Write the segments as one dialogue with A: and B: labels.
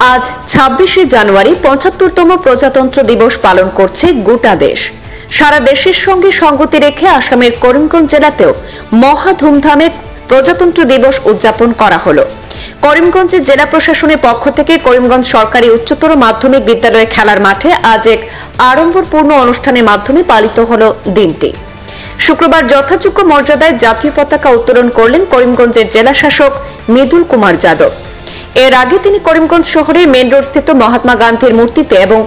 A: আজ ২৬শে জানুয়ারি ৭৫তম প্রজাতন্ত্র দিবস পালন করছে গোটা দেশ। সারা দেশের সঙ্গে সঙ্গতি রেখে আসামের করিমগঞ্জ জেলাতেও মহা ধুমধামে প্রজাতন্ত্র দিবস উদযাপন করা হলো। করিমগঞ্জে জেলা প্রশাসনের পক্ষ থেকে করিমগঞ্জ সরকারি উচ্চতর মাধ্যমিক বিদ্যালয়ের খেলার মাঠে আজ এক আড়ম্বরপূর্ণ অনুষ্ঠানের মাধ্যমে পালিত হল দিনটি। শুক্রবার যথাযোগ্য মর্যাদায় জাতীয় পতাকা উত্তোলন করলেন করিমগঞ্জের জেলা শাসক মৃদুল কুমার যাদব। এর আগে তিনি করিমগঞ্জ শহরের মেন রোড স্থিত মহাত্মা গান্ধীর মূর্তিতে এবং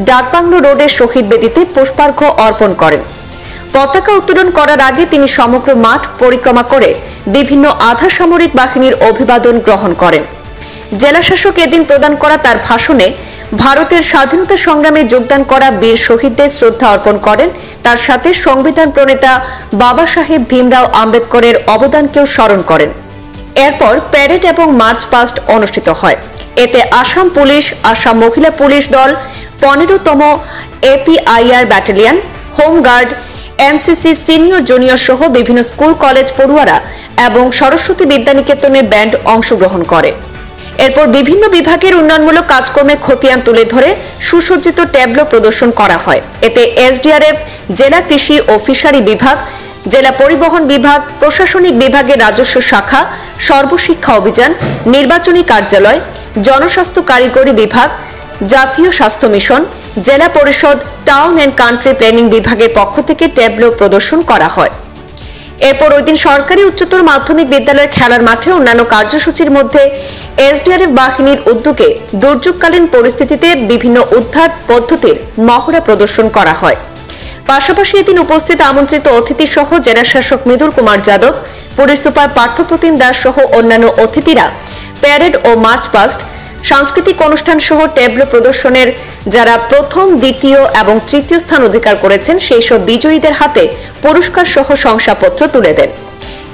A: ডাকবাংলো রোডের শহীদ বেদিতে পুষ্পার্ঘ্য অর্পণ করেন। পতাকা উত্তোলন করার আগে তিনি সমগ্র মাঠ পরিক্রমা করে বিভিন্ন আধা সামরিক বাহিনীর অভিবাদন গ্রহণ করেন। জেলা শাসক এদিন প্রদান করা তার ভাষণে ভারতের স্বাধীনতা সংগ্রামে যোগদান করা বীর শহীদদের শ্রদ্ধা অর্পণ করেন। তার সাথে সংবিধান প্রণেতা বাবা সাহেব ভীমরাও আম্বেদকরের অবদানকেও স্মরণ করেন। এরপর প্যারেড এবং মার্চ পাস্ট অনুষ্ঠিত হয়। এতে আসাম পুলিশ, আসাম মহিলা পুলিশ দল, ১৫তম APIR battalion, home guard, NCC senior junior সহ বিভিন্ন স্কুল কলেজ পড়ুয়ারা এবং সরস্বতী বিদ্যানিকেতনের ব্যান্ড অংশগ্রহণ করে। এরপর বিভিন্ন বিভাগের উন্নয়নমূলক কাজকর্মে খতিয়ান তুলে ধরে সুসজ্জিত ট্যাবলো প্রদর্শন করা হয়। এতে SDRF, জেলা কৃষি ও ফিশারি বিভাগ, জেলা পরিবহন বিভাগ, প্রশাসনিক বিভাগের রাজস্ব শাখা, সর্বশিক্ষা অভিযান, নির্বাচনী কার্যালয়, জনস্বাস্থ্য কারিগরি বিভাগ, জাতীয় স্বাস্থ্য মিশন, জেলা পরিষদ, টাউন অ্যান্ড কান্ট্রি প্ল্যানিং বিভাগের পক্ষ থেকে ট্যাবলো প্রদর্শন করা হয়। এরপর ওই দিন সরকারি উচ্চতর মাধ্যমিক বিদ্যালয়ের খেলার মাঠে অন্যান্য কার্যসূচির মধ্যে SDRF বাহিনীর উদ্যোগে দুর্যোগকালীন পরিস্থিতিতে বিভিন্ন উদ্ধার পদ্ধতির মহড়া প্রদর্শন করা হয়। পাশাপাশি এদিন উপস্থিত আমন্ত্রিত অতিথি সহ জেলা শাসক মৃদুল কুমার যাদব, পুলিশ সুপার পার্থপ্রতিম দাস সহ অন্যান্য অতিথিরা প্যারেড ও মার্চ পাস্ট, সাংস্কৃতিক অনুষ্ঠান সহ ট্যাবলো প্রদর্শনের যারা প্রথম, দ্বিতীয় এবং তৃতীয় স্থান অধিকার করেছেন সেই সব বিজয়ীদের হাতে পুরস্কার সহ শংসাপত্র তুলে দেন।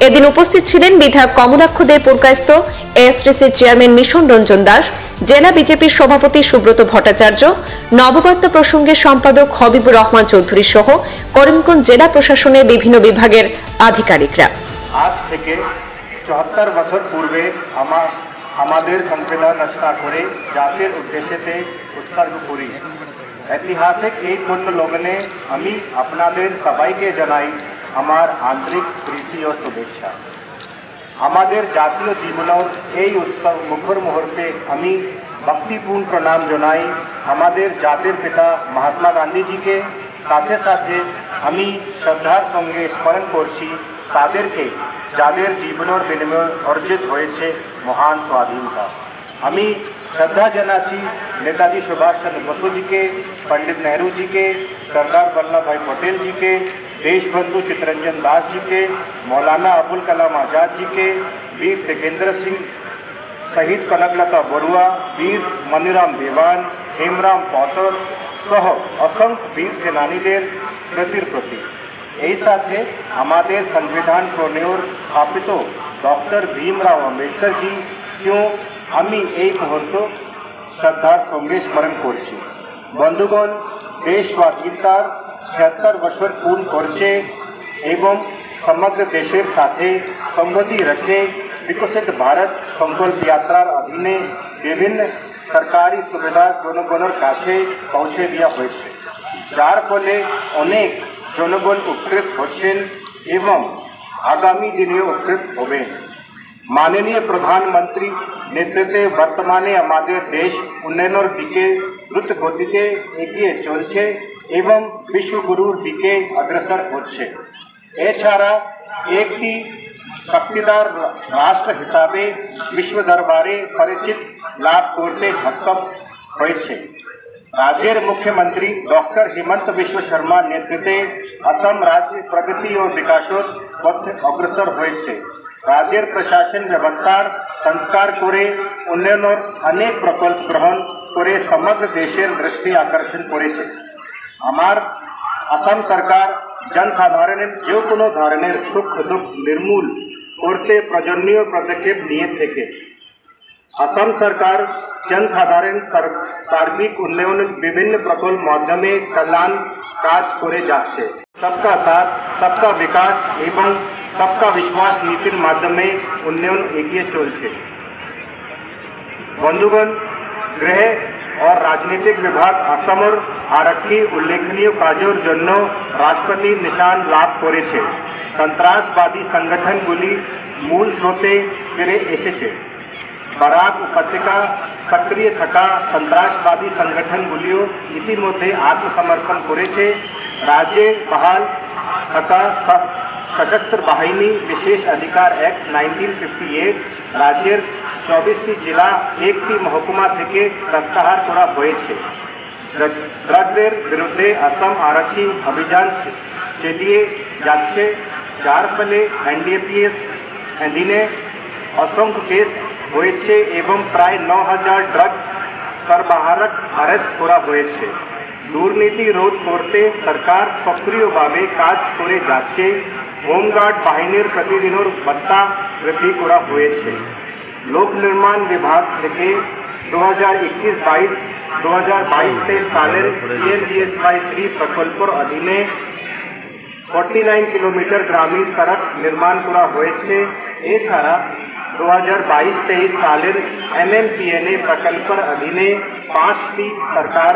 A: এদিন উপস্থিত ছিলেন বিধায়ক কমলাক্ষ দে পুরকায়স্থ, ASTCর চেয়ারম্যান মিশন রঞ্জন দাস, জেলা বিজেপির সভাপতি সুব্রত ভট্টাচার্য, নববার্তা প্রসঙ্গের সম্পাদক হবিবুর রহমান চৌধুরী সহ করিমগঞ্জ জেলা প্রশাসনের বিভিন্ন বিভাগের আধিকারিকরা।
B: আজ থেকে ৭৪ বছর পূর্বে আমাদের সংবিধান রচনা করে জাতির উদ্দেশ্যে উৎসর্গ করি। ঐতিহাসিক এই পূর্ণ লগ্নে আমি আপনাদের সবাইকে জানাই আমার আন্তরিক প্রীতি ও শুভেচ্ছা। আমাদের জাতীয় জীবনের এই উৎসব মুখর মুহূর্তে আমি ভক্তিপূর্ণ প্রণাম জানাই আমাদের জাতির পিতা মহাত্মা গান্ধীজিকে। সাথে সাথে আমি শ্রদ্ধার সঙ্গে স্মরণ করছি তাদেরকে যাদের জীবনের বিনিময়ে অর্জিত হয়েছে মহান স্বাধীনতা। আমি শ্রদ্ধা জানাচ্ছি নেতাজি সুভাষ চন্দ্র বসু जी के, पंडित नेहरू जी के, सरदार वल्लभ भाई पटेल जी के, देशबंधु चित्तरंजन दास जी के, मौलाना अबुल कलाम आजाद जी के, वीर तेजेंद्र सिंह, शहीद कनकलता बरुआ, वीर मनीराम देवान, हेमराम पौतर सह असंख्य वीर सेनानीদের প্রতির প্রতি। এই সাথে আমাদের সংবিধান প্রণয়ন স্থাপিত ডক্টর ভীমরাও আম্বেদকর জি কেউ আমি এই মুহূর্ত শ্রদ্ধার সঙ্গে স্মরণ করছি। বন্ধুগণ, দেশ স্বাধীনতার ৭৬ বছর পূর্ণ করছে এবং সমগ্র দেশের সাথে সংগতি রেখে বিকশিত ভারত সংকল্প যাত্রার অধীনে বিভিন্ন সরকারি সুবিধা জনগণের কাছে পৌঁছে দেওয়া হয়েছে, যার ফলে অনেক জনগণ উপকৃত হচ্ছেন এবং আগামী দিনে উপকৃত হবেন। মাননীয় প্রধানমন্ত্রী নেতৃত্বে বর্তমানে আমাদের দেশ উন্নয়নের দিকে দ্রুত গতিতে এগিয়ে চলছে এবং বিশ্বগুরুর দিকে অগ্রসর হচ্ছে। এছাড়া একটি শক্তিদার রাষ্ট্র হিসাবে বিশ্ব দরবারে পরিচিত লাভ করতে সক্ষম হয়েছে। রাজ্যের মুখ্যমন্ত্রী ডক্টর হিমন্ত বিশ্ব শর্মা নেতৃত্বে আসাম রাজ্য প্রগতি ও বিকাশের পথে অগ্রসর হয়েছে। রাজ্যের প্রশাসন ব্যবস্থার সংস্কার করে উন্নয়নের অনেক প্রকল্প গ্রহণ করে সমগ্র দেশের দৃষ্টি আকর্ষণ করেছে। আমার আসাম সরকার জনসাধারণের যে কোনো ধরনের সুখ দুঃখ নির্মূল করতে প্রয়োজনীয় পদক্ষেপ নিয়ে থাকে। আসাম সরকার জনসাধারণ সার্বিক উন্নয়নের বিভিন্ন প্রকল্প মাধ্যমে কল্যাণ কাজ করে যাচ্ছে। सबका साथ, सबका विकास এবং सबका विश्वास নীতির মাধ্যমে উন্নয়ন এগিয়ে চলছে। বন্ধুগণ, गृह और राजनीतिक विभाग असमर आरक्षी उल्लेखनीय काजोर जন্য राष्ट्रपति निशान लाभ করেছে সন্ত্রাসবাদী সংগঠনগুলি মূল স্রোতে ফিরে এসেছে বরাক উপত্যকা সক্রিয় থাকা সন্ত্রাসবাদী সংগঠনগুলিও ইতিমধ্যে আত্মসমর্পণ করেছে রাজ্যে বহাল থাকা সশস্ত্র বাহিনী বিশেষ অধিকার অ্যাক্ট 1958 রাজ্যের 24টি জেলা একটি মহকুমা থেকে প্রত্যাহার করা হয়েছে ড্রাগসের বিরুদ্ধে আসাম আরক্ষী অভিযান চালিয়ে যাচ্ছে যার ফলে এনডিপিএস অধীনে অসংখ্য কেস হয়েছে এবং প্রায় 9000 ড্রাগ সরবরাহক অ্যারেস্ট করা হয়েছে দুর্নীতি রোধ করতে সরকার সক্রিয়ভাবে কাজ করে যাচ্ছে হোমগার্ড বাহিনীর প্রতিদিনের ভাতা বৃদ্ধি করা হয়েছে লোক নির্মাণ বিভাগ থেকে 2021-22 সালের PMGSY3 প্রকল্পের অধীনে 49 কিলোমিটার গ্রামীণ সড়ক নির্মাণ করা হয়েছে এছাড়া 2022-23 সালের MMPNA প্রকল্পের অধীনে 5টি সরকার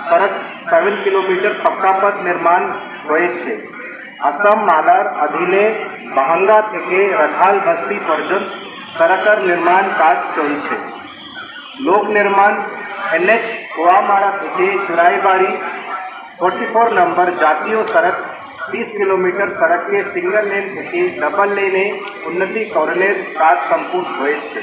B: সড়ক 7 কিলোমিটার পাকা পথ নির্মাণ হয়েছে আসাম মালার অধীনে বাহাঙ্গা থেকে রাখাল বস্তি পর্যন্ত সড়কের নির্মাণ কাজ চলছে লোক নির্মাণ NH গোয়ামারা থেকে চুরাইবাড়ি 44 নম্বর জাতীয় সড়ক 30 কিলোমিটার সড়ককে সিঙ্গল লেন থেকে ডবল লেনে উন্নতিকরণের কাজ সম্পূর্ণ হয়েছে